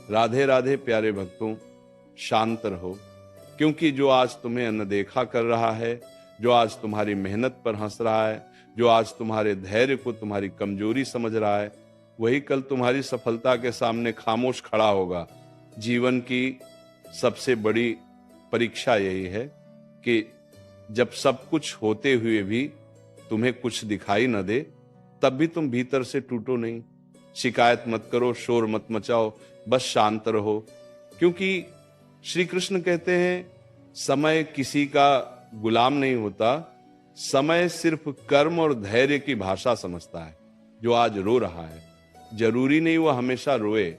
राधे राधे प्यारे भक्तों, शांत रहो, क्योंकि जो आज तुम्हें अनदेखा कर रहा है, जो आज तुम्हारी मेहनत पर हंस रहा है, जो आज तुम्हारे धैर्य को तुम्हारी कमजोरी समझ रहा है, वही कल तुम्हारी सफलता के सामने खामोश खड़ा होगा। जीवन की सबसे बड़ी परीक्षा यही है कि जब सब कुछ होते हुए भी तुम्हें कुछ दिखाई न दे, तब भी तुम भीतर से टूटो नहीं। शिकायत मत करो, शोर मत मचाओ, बस शांत रहो, क्योंकि श्री कृष्ण कहते हैं समय किसी का गुलाम नहीं होता, समय सिर्फ कर्म और धैर्य की भाषा समझता है। जो आज रो रहा है जरूरी नहीं वो हमेशा रोए,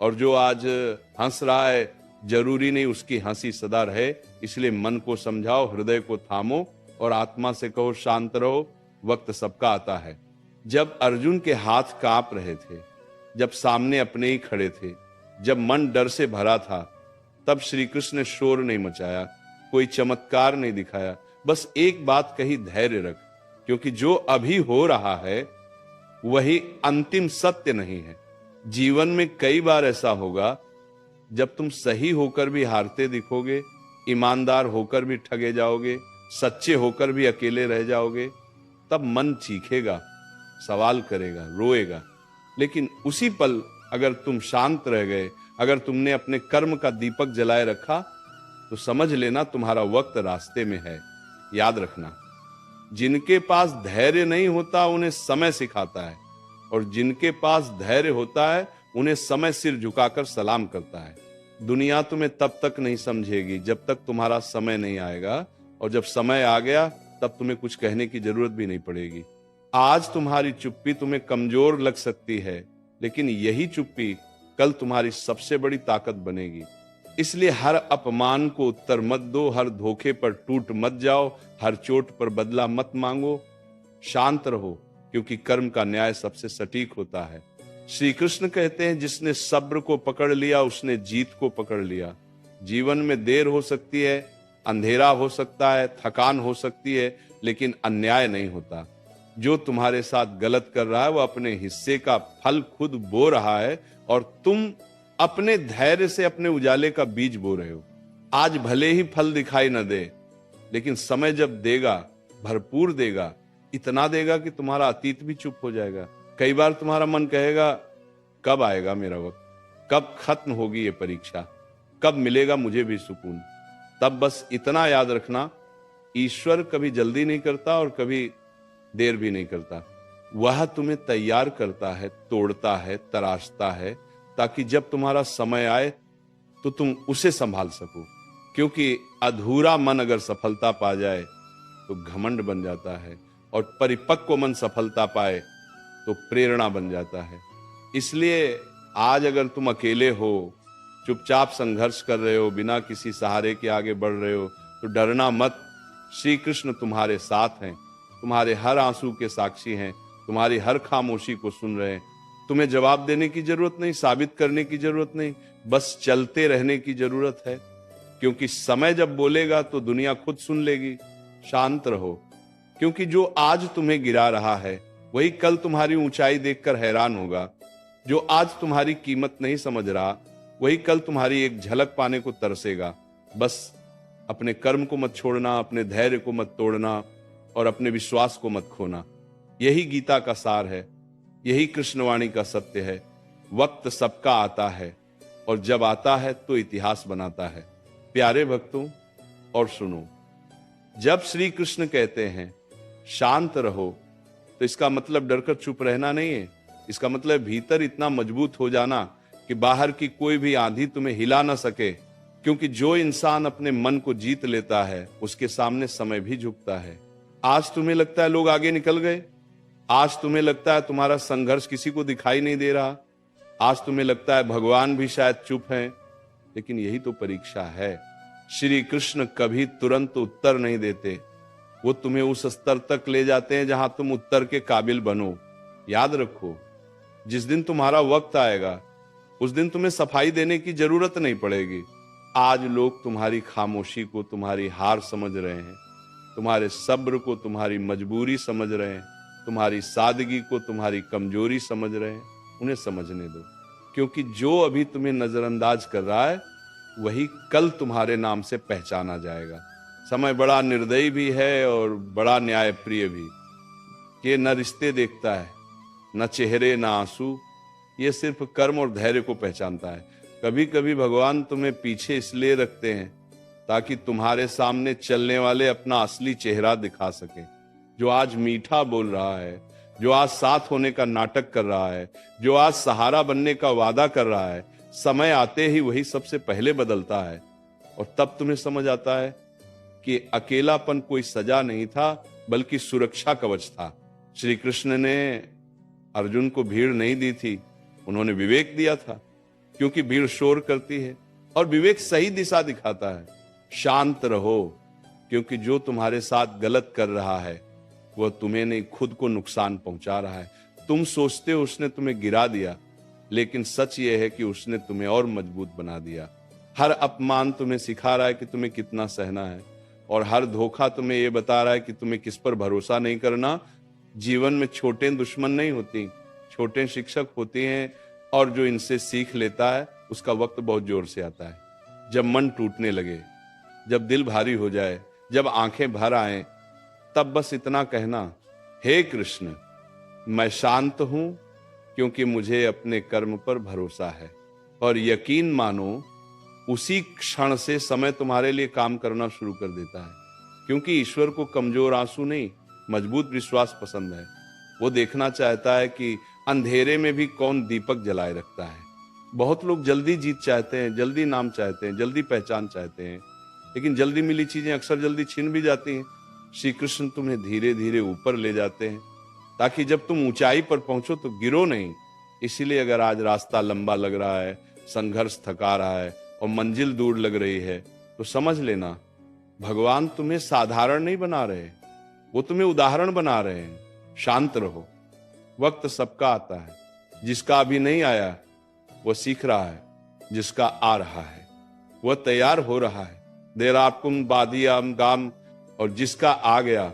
और जो आज हंस रहा है जरूरी नहीं उसकी हंसी सदा रहे। इसलिए मन को समझाओ, हृदय को थामो और आत्मा से कहो शांत रहो, वक्त सबका आता है। जब अर्जुन के हाथ कांप रहे थे, जब सामने अपने ही खड़े थे, जब मन डर से भरा था, तब श्री कृष्ण ने शोर नहीं मचाया, कोई चमत्कार नहीं दिखाया, बस एक बात कही, धैर्य रख, क्योंकि जो अभी हो रहा है वही अंतिम सत्य नहीं है। जीवन में कई बार ऐसा होगा जब तुम सही होकर भी हारते दिखोगे, ईमानदार होकर भी ठगे जाओगे, सच्चे होकर भी अकेले रह जाओगे, तब मन चीखेगा, सवाल करेगा, रोएगा। लेकिन उसी पल अगर तुम शांत रह गए, अगर तुमने अपने कर्म का दीपक जलाए रखा, तो समझ लेना तुम्हारा वक्त रास्ते में है। याद रखना, जिनके पास धैर्य नहीं होता उन्हें समय सिखाता है, और जिनके पास धैर्य होता है उन्हें समय सिर झुकाकर सलाम करता है। दुनिया तुम्हें तब तक नहीं समझेगी जब तक तुम्हारा समय नहीं आएगा, और जब समय आ गया तब तुम्हें कुछ कहने की जरूरत भी नहीं पड़ेगी। आज तुम्हारी चुप्पी तुम्हें कमजोर लग सकती है, लेकिन यही चुप्पी कल तुम्हारी सबसे बड़ी ताकत बनेगी। इसलिए हर अपमान को उत्तर मत दो, हर धोखे पर टूट मत जाओ, हर चोट पर बदला मत मांगो। शांत रहो, क्योंकि कर्म का न्याय सबसे सटीक होता है। श्री कृष्ण कहते हैं जिसने सब्र को पकड़ लिया उसने जीत को पकड़ लिया। जीवन में देर हो सकती है, अंधेरा हो सकता है, थकान हो सकती है, लेकिन अन्याय नहीं होता। जो तुम्हारे साथ गलत कर रहा है वो अपने हिस्से का फल खुद बो रहा है, और तुम अपने धैर्य से अपने उजाले का बीज बो रहे हो। आज भले ही फल दिखाई न दे, लेकिन समय जब देगा भरपूर देगा, इतना देगा कि तुम्हारा अतीत भी चुप हो जाएगा। कई बार तुम्हारा मन कहेगा कब आएगा मेरा वक्त, कब खत्म होगी ये परीक्षा, कब मिलेगा मुझे भी सुकून। तब बस इतना याद रखना, ईश्वर कभी जल्दी नहीं करता और कभी देर भी नहीं करता। वह तुम्हें तैयार करता है, तोड़ता है, तराशता है, ताकि जब तुम्हारा समय आए तो तुम उसे संभाल सको। क्योंकि अधूरा मन अगर सफलता पा जाए तो घमंड बन जाता है, और परिपक्व मन सफलता पाए तो प्रेरणा बन जाता है। इसलिए आज अगर तुम अकेले हो, चुपचाप संघर्ष कर रहे हो, बिना किसी सहारे के आगे बढ़ रहे हो, तो डरना मत। श्री कृष्ण तुम्हारे साथ हैं, तुम्हारे हर आंसू के साक्षी हैं, तुम्हारी हर खामोशी को सुन रहे हैं। तुम्हें जवाब देने की जरूरत नहीं, साबित करने की जरूरत नहीं, बस चलते रहने की जरूरत है। क्योंकि समय जब बोलेगा तो दुनिया खुद सुन लेगी। शांत रहो, क्योंकि जो आज तुम्हें गिरा रहा है वही कल तुम्हारी ऊंचाई देखकर हैरान होगा। जो आज तुम्हारी कीमत नहीं समझ रहा वही कल तुम्हारी एक झलक पाने को तरसेगा। बस अपने कर्म को मत छोड़ना, अपने धैर्य को मत तोड़ना, और अपने विश्वास को मत खोना। यही गीता का सार है, यही कृष्णवाणी का सत्य है। वक्त सबका आता है, और जब आता है तो इतिहास बनाता है। प्यारे भक्तों, और सुनो, जब श्री कृष्ण कहते हैं शांत रहो, तो इसका मतलब डरकर चुप रहना नहीं है। इसका मतलब भीतर इतना मजबूत हो जाना कि बाहर की कोई भी आंधी तुम्हें हिला ना सके। क्योंकि जो इंसान अपने मन को जीत लेता है उसके सामने समय भी झुकता है। आज तुम्हें लगता है लोग आगे निकल गए, आज तुम्हें लगता है तुम्हारा संघर्ष किसी को दिखाई नहीं दे रहा, आज तुम्हें लगता है भगवान भी शायद चुप हैं, लेकिन यही तो परीक्षा है। श्री कृष्ण कभी तुरंत उत्तर नहीं देते, वो तुम्हें उस स्तर तक ले जाते हैं जहां तुम उत्तर के काबिल बनो। याद रखो, जिस दिन तुम्हारा वक्त आएगा उस दिन तुम्हें सफाई देने की जरूरत नहीं पड़ेगी। आज लोग तुम्हारी खामोशी को तुम्हारी हार समझ रहे हैं, तुम्हारे सब्र को तुम्हारी मजबूरी समझ रहे हैं, तुम्हारी सादगी को तुम्हारी कमजोरी समझ रहे हैं। उन्हें समझने दो। क्योंकि जो अभी तुम्हें नजरअंदाज कर रहा है वही कल तुम्हारे नाम से पहचाना जाएगा। समय बड़ा निर्दयी भी है और बड़ा न्यायप्रिय भी। ये न रिश्ते देखता है, न चेहरे, न आंसू, ये सिर्फ कर्म और धैर्य को पहचानता है। कभी कभी भगवान तुम्हें पीछे इसलिए रखते हैं ताकि तुम्हारे सामने चलने वाले अपना असली चेहरा दिखा सके। जो आज मीठा बोल रहा है, जो आज साथ होने का नाटक कर रहा है, जो आज सहारा बनने का वादा कर रहा है, समय आते ही वही सबसे पहले बदलता है। और तब तुम्हें समझ आता है कि अकेलापन कोई सजा नहीं था बल्कि सुरक्षा कवच था। श्री कृष्ण ने अर्जुन को भीड़ नहीं दी थी, उन्होंने विवेक दिया था, क्योंकि भीड़ शोर करती है और विवेक सही दिशा दिखाता है। शांत रहो, क्योंकि जो तुम्हारे साथ गलत कर रहा है वह तुम्हें नहीं, खुद को नुकसान पहुंचा रहा है। तुम सोचते हो उसने तुम्हें गिरा दिया, लेकिन सच यह है कि उसने तुम्हें और मजबूत बना दिया। हर अपमान तुम्हें सिखा रहा है कि तुम्हें कितना सहना है, और हर धोखा तुम्हें यह बता रहा है कि तुम्हें किस पर भरोसा नहीं करना। जीवन में छोटे दुश्मन नहीं होती, छोटे शिक्षक होते हैं, और जो इनसे सीख लेता है उसका वक्त बहुत जोर से आता है। जब मन टूटने लगे, जब दिल भारी हो जाए, जब आंखें भर आए, तब बस इतना कहना, हे कृष्ण, मैं शांत हूं क्योंकि मुझे अपने कर्म पर भरोसा है। और यकीन मानो उसी क्षण से समय तुम्हारे लिए काम करना शुरू कर देता है, क्योंकि ईश्वर को कमजोर आंसू नहीं, मजबूत विश्वास पसंद है। वो देखना चाहता है कि अंधेरे में भी कौन दीपक जलाए रखता है। बहुत लोग जल्दी जीत चाहते हैं, जल्दी नाम चाहते हैं, जल्दी पहचान चाहते हैं, लेकिन जल्दी मिली चीजें अक्सर जल्दी छीन भी जाती हैं। श्री कृष्ण तुम्हें धीरे धीरे ऊपर ले जाते हैं ताकि जब तुम ऊंचाई पर पहुंचो तो गिरो नहीं। इसीलिए अगर आज रास्ता लंबा लग रहा है, संघर्ष थका रहा है और मंजिल दूर लग रही है, तो समझ लेना भगवान तुम्हें साधारण नहीं बना रहे, वो तुम्हें उदाहरण बना रहे हैं। शांत रहो, वक्त सबका आता है। जिसका अभी नहीं आया वो सीख रहा है, जिसका आ रहा है वह तैयार हो रहा है। देर आपकुम बादियाम गाम, और जिसका आ गया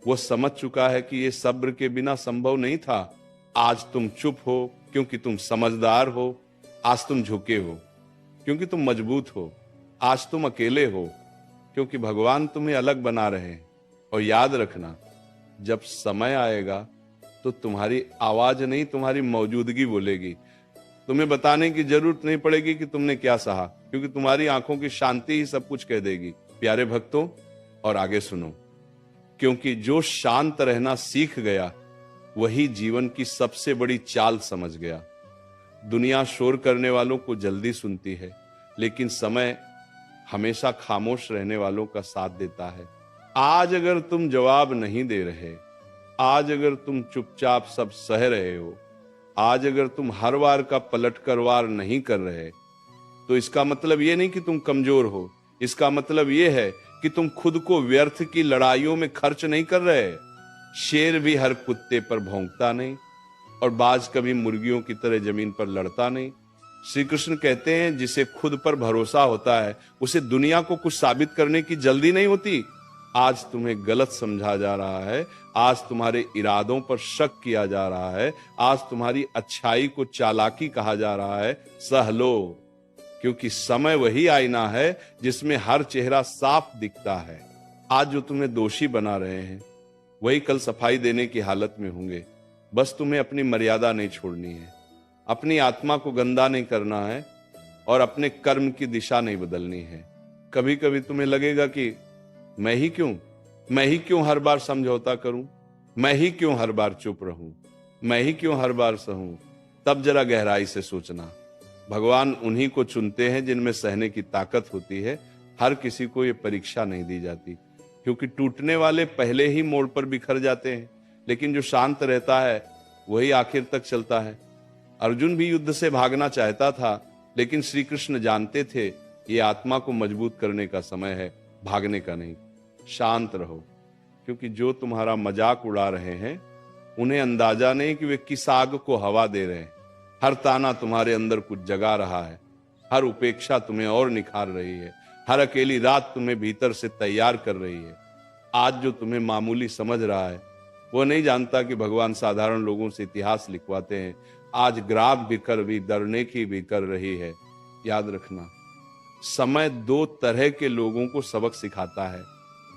वो समझ चुका है कि ये सब्र के बिना संभव नहीं था। आज तुम चुप हो क्योंकि तुम समझदार हो, आज तुम झुके हो क्योंकि तुम मजबूत हो, आज तुम अकेले हो क्योंकि भगवान तुम्हें अलग बना रहे हैं। और याद रखना, जब समय आएगा तो तुम्हारी आवाज नहीं, तुम्हारी मौजूदगी बोलेगी। तुम्हें बताने की जरूरत नहीं पड़ेगी कि तुमने क्या सहा, क्योंकि तुम्हारी आंखों की शांति ही सब कुछ कह देगी। प्यारे भक्तों, और आगे सुनो, क्योंकि जो शांत रहना सीख गया वही जीवन की सबसे बड़ी चाल समझ गया। दुनिया शोर करने वालों को जल्दी सुनती है, लेकिन समय हमेशा खामोश रहने वालों का साथ देता है। आज अगर तुम जवाब नहीं दे रहे, आज अगर तुम चुपचाप सब सह रहे हो, आज अगर तुम हर बार का पलटकर वार नहीं कर रहे, तो इसका मतलब ये नहीं कि तुम कमजोर हो, इसका मतलब ये है कि तुम खुद को व्यर्थ की लड़ाइयों में खर्च नहीं कर रहे। शेर भी हर कुत्ते पर भौंकता नहीं, और बाज कभी मुर्गियों की तरह जमीन पर लड़ता नहीं। श्री कृष्ण कहते हैं, जिसे खुद पर भरोसा होता है उसे दुनिया को कुछ साबित करने की जल्दी नहीं होती। आज तुम्हें गलत समझा जा रहा है, आज तुम्हारे इरादों पर शक किया जा रहा है, आज तुम्हारी अच्छाई को चालाकी कहा जा रहा है, सह लो, क्योंकि समय वही आईना है जिसमें हर चेहरा साफ दिखता है। आज जो तुम्हें दोषी बना रहे हैं वही कल सफाई देने की हालत में होंगे। बस तुम्हें अपनी मर्यादा नहीं छोड़नी है, अपनी आत्मा को गंदा नहीं करना है, और अपने कर्म की दिशा नहीं बदलनी है। कभी कभी तुम्हें लगेगा कि मैं ही क्यों हर बार समझौता करूं, मैं ही क्यों हर बार चुप रहूं, मैं ही क्यों हर बार सहूं। तब जरा गहराई से सोचना, भगवान उन्हीं को चुनते हैं जिनमें सहने की ताकत होती है। हर किसी को ये परीक्षा नहीं दी जाती, क्योंकि टूटने वाले पहले ही मोड़ पर बिखर जाते हैं, लेकिन जो शांत रहता है वही आखिर तक चलता है। अर्जुन भी युद्ध से भागना चाहता था, लेकिन श्री कृष्ण जानते थे ये आत्मा को मजबूत करने का समय है, भागने का नहीं। शांत रहो, क्योंकि जो तुम्हारा मजाक उड़ा रहे हैं उन्हें अंदाजा नहीं कि वे किस आग को हवा दे रहे हैं। हर ताना तुम्हारे अंदर कुछ जगा रहा है, हर उपेक्षा तुम्हें और निखार रही है, हर अकेली रात तुम्हें भीतर से तैयार कर रही है। आज जो तुम्हें मामूली समझ रहा है वो नहीं जानता कि भगवान साधारण लोगों से इतिहास लिखवाते हैं। आज ग्राफ भी डरने की भी कर रही है। याद रखना, समय दो तरह के लोगों को सबक सिखाता है,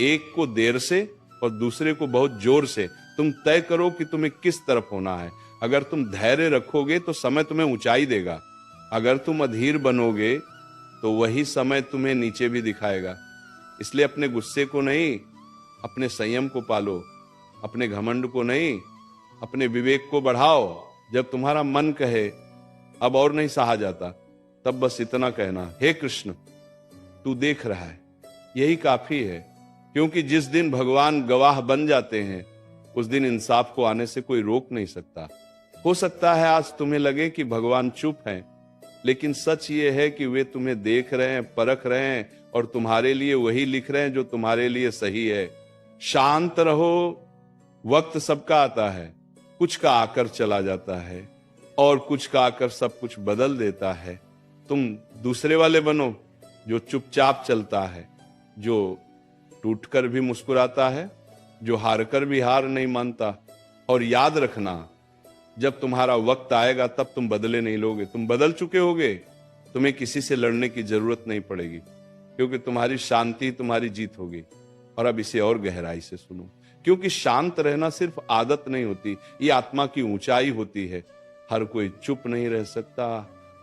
एक को देर से और दूसरे को बहुत जोर से। तुम तय करो कि तुम्हें किस तरफ होना है। अगर तुम धैर्य रखोगे तो समय तुम्हें ऊंचाई देगा, अगर तुम अधीर बनोगे तो वही समय तुम्हें नीचे भी दिखाएगा। इसलिए अपने गुस्से को नहीं, अपने संयम को पालो, अपने घमंड को नहीं, अपने विवेक को बढ़ाओ। जब तुम्हारा मन कहे अब और नहीं सहा जाता, तब बस इतना कहना, हे कृष्ण तू देख रहा है, यही काफी है। क्योंकि जिस दिन भगवान गवाह बन जाते हैं उस दिन इंसाफ को आने से कोई रोक नहीं सकता। हो सकता है आज तुम्हें लगे कि भगवान चुप हैं, लेकिन सच ये है कि वे तुम्हें देख रहे हैं, परख रहे हैं और तुम्हारे लिए वही लिख रहे हैं जो तुम्हारे लिए सही है। शांत रहो, वक्त सबका आता है, कुछ का आकर चला जाता है और कुछ का आकर सब कुछ बदल देता है। तुम दूसरे वाले बनो जो चुपचाप चलता है, जो टूटकर भी मुस्कुराता है, जो हारकर भी हार नहीं मानता। और याद रखना, जब तुम्हारा वक्त आएगा तब तुम बदले नहीं लोगे, तुम बदल चुके होगे। तुम्हें किसी से लड़ने की जरूरत नहीं पड़ेगी, क्योंकि तुम्हारी शांति तुम्हारी जीत होगी। और अब इसे और गहराई से सुनो, क्योंकि शांत रहना सिर्फ आदत नहीं होती, ये आत्मा की ऊंचाई होती है। हर कोई चुप नहीं रह सकता,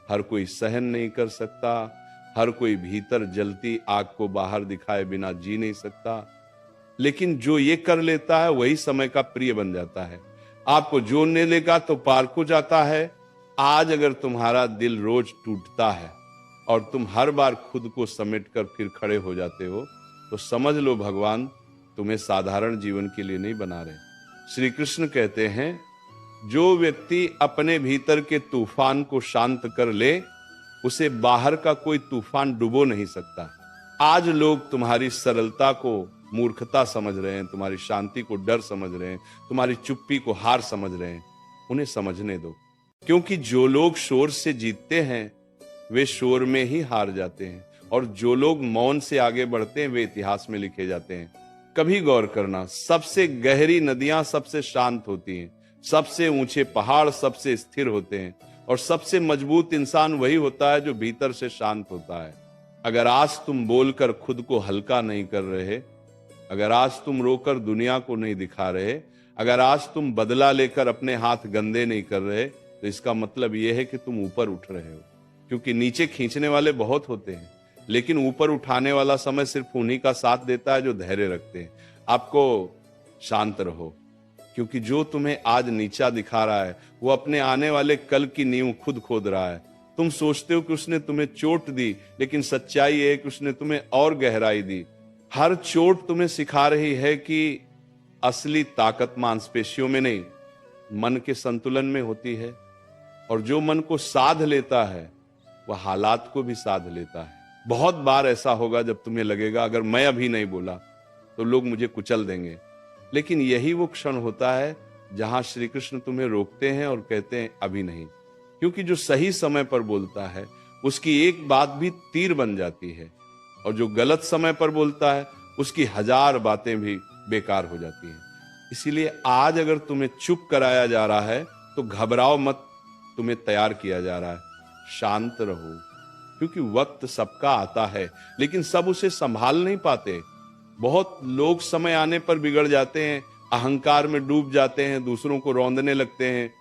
हर कोई सहन नहीं कर सकता, हर कोई भीतर जलती आग को बाहर दिखाए बिना जी नहीं सकता। लेकिन जो ये कर लेता है वही समय का प्रिय बन जाता है। आपको जोड़ने लेगा तो पार को जाता है। आज अगर तुम्हारा दिल रोज टूटता है और तुम हर बार खुद को समेटकर फिर खड़े हो जाते हो, तो समझ लो भगवान तुम्हें साधारण जीवन के लिए नहीं बना रहे। श्री कृष्ण कहते हैं, जो व्यक्ति अपने भीतर के तूफान को शांत कर ले, उसे बाहर का कोई तूफान डुबो नहीं सकता। आज लोग तुम्हारी सरलता को मूर्खता समझ रहे हैं, तुम्हारी शांति को डर समझ रहे हैं, तुम्हारी चुप्पी को हार समझ रहे हैं। उन्हें समझने दो, क्योंकि जो लोग शोर से जीतते हैं वे शोर में ही हार जाते हैं, और जो लोग मौन से आगे बढ़ते हैं वे इतिहास में लिखे जाते हैं। कभी गौर करना, सबसे गहरी नदियां सबसे शांत होती हैं, सबसे ऊंचे पहाड़ सबसे स्थिर होते हैं, और सबसे मजबूत इंसान वही होता है जो भीतर से शांत होता है। अगर आज तुम बोलकर खुद को हल्का नहीं कर रहे, अगर आज तुम रोकर दुनिया को नहीं दिखा रहे, अगर आज तुम बदला लेकर अपने हाथ गंदे नहीं कर रहे, तो इसका मतलब यह है कि तुम ऊपर उठ रहे हो। क्योंकि नीचे खींचने वाले बहुत होते हैं, लेकिन ऊपर उठाने वाला समय सिर्फ उन्हीं का साथ देता है जो धैर्य रखते हैं। आपको शांत रहो, क्योंकि जो तुम्हें आज नीचा दिखा रहा है वो अपने आने वाले कल की नींव खुद खोद रहा है। तुम सोचते हो कि उसने तुम्हें चोट दी, लेकिन सच्चाई है कि उसने तुम्हें और गहराई दी। हर चोट तुम्हें सिखा रही है कि असली ताकत मांसपेशियों में नहीं, मन के संतुलन में होती है। और जो मन को साध लेता है वह हालात को भी साध लेता है। बहुत बार ऐसा होगा जब तुम्हें लगेगा अगर मैं अभी नहीं बोला तो लोग मुझे कुचल देंगे, लेकिन यही वो क्षण होता है जहां श्री कृष्ण तुम्हें रोकते हैं और कहते हैं अभी नहीं। क्योंकि जो सही समय पर बोलता है उसकी एक बात भी तीर बन जाती है, और जो गलत समय पर बोलता है उसकी 1000 बातें भी बेकार हो जाती हैं। इसीलिए आज अगर तुम्हें चुप कराया जा रहा है तो घबराओ मत, तुम्हें तैयार किया जा रहा है। शांत रहो, क्योंकि वक्त सबका आता है, लेकिन सब उसे संभाल नहीं पाते। बहुत लोग समय आने पर बिगड़ जाते हैं, अहंकार में डूब जाते हैं, दूसरों को रौंदने लगते हैं।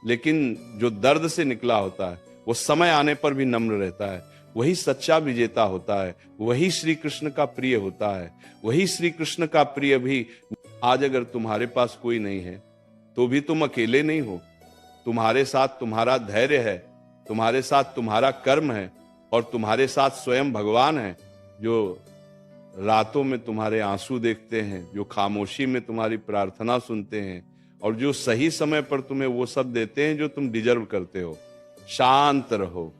लेकिन जो दर्द से निकला होता है वो समय आने पर भी नम्र रहता है, वही सच्चा विजेता होता है, वही श्री कृष्ण का प्रिय होता है। वही श्री कृष्ण का प्रिय भी आज अगर तुम्हारे पास कोई नहीं है तो भी तुम अकेले नहीं हो। तुम्हारे साथ तुम्हारा धैर्य है, तुम्हारे साथ तुम्हारा कर्म है, और तुम्हारे साथ स्वयं भगवान है, जो रातों में तुम्हारे आंसू देखते हैं, जो खामोशी में तुम्हारी प्रार्थना सुनते हैं, और जो सही समय पर तुम्हें वो सब देते हैं जो तुम डिजर्व करते हो। शांत रहो,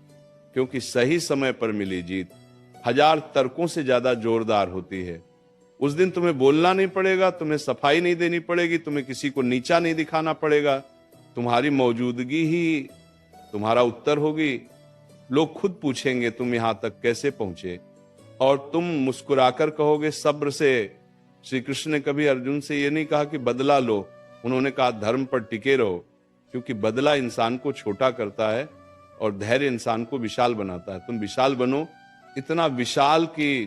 क्योंकि सही समय पर मिली जीत 1000 तर्कों से ज्यादा जोरदार होती है। उस दिन तुम्हें बोलना नहीं पड़ेगा, तुम्हें सफाई नहीं देनी पड़ेगी, तुम्हें किसी को नीचा नहीं दिखाना पड़ेगा। तुम्हारी मौजूदगी ही तुम्हारा उत्तर होगी। लोग खुद पूछेंगे तुम यहां तक कैसे पहुंचे, और तुम मुस्कुराकर कहोगे सब्र से। श्री कृष्ण ने कभी अर्जुन से यह नहीं कहा कि बदला लो, उन्होंने कहा धर्म पर टिके रहो। क्योंकि बदला इंसान को छोटा करता है और धैर्य इंसान को विशाल बनाता है। तुम विशाल बनो, इतना विशाल कि